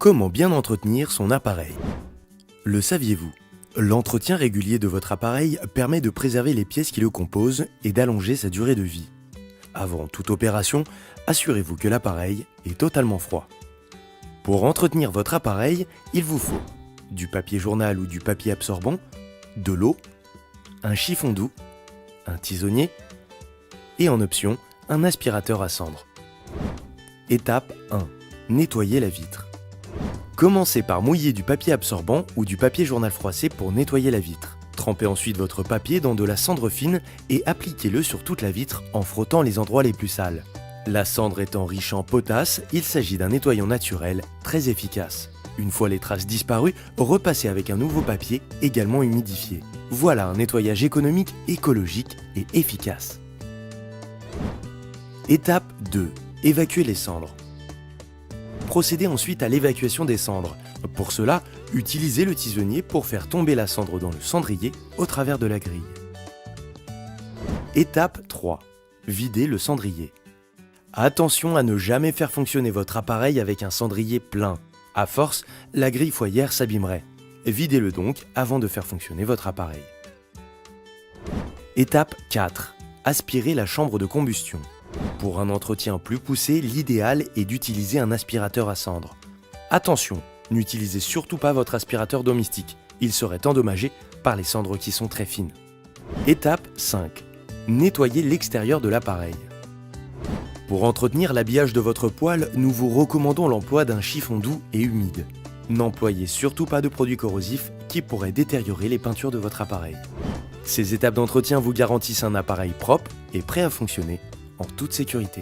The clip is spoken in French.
Comment bien entretenir son appareil? Le saviez-vous? L'entretien régulier de votre appareil permet de préserver les pièces qui le composent et d'allonger sa durée de vie. Avant toute opération, assurez-vous que l'appareil est totalement froid. Pour entretenir votre appareil, il vous faut du papier journal ou du papier absorbant, de l'eau, un chiffon doux, un tisonnier et en option, un aspirateur à cendres. Étape 1. Nettoyer la vitre. Commencez par mouiller du papier absorbant ou du papier journal froissé pour nettoyer la vitre. Trempez ensuite votre papier dans de la cendre fine et appliquez-le sur toute la vitre en frottant les endroits les plus sales. La cendre étant riche en potasse, il s'agit d'un nettoyant naturel très efficace. Une fois les traces disparues, repassez avec un nouveau papier également humidifié. Voilà un nettoyage économique, écologique et efficace. Étape 2. Évacuer les cendres. Procédez ensuite à l'évacuation des cendres. Pour cela, utilisez le tisonnier pour faire tomber la cendre dans le cendrier au travers de la grille. Étape 3. Vider le cendrier. Attention à ne jamais faire fonctionner votre appareil avec un cendrier plein. À force, la grille foyère s'abîmerait. Videz-le donc avant de faire fonctionner votre appareil. Étape 4. Aspirer la chambre de combustion. Pour un entretien plus poussé, l'idéal est d'utiliser un aspirateur à cendres. Attention, n'utilisez surtout pas votre aspirateur domestique, il serait endommagé par les cendres qui sont très fines. Étape 5. Nettoyer l'extérieur de l'appareil. Pour entretenir l'habillage de votre poêle, nous vous recommandons l'emploi d'un chiffon doux et humide. N'employez surtout pas de produits corrosifs qui pourraient détériorer les peintures de votre appareil. Ces étapes d'entretien vous garantissent un appareil propre et prêt à fonctionner en toute sécurité.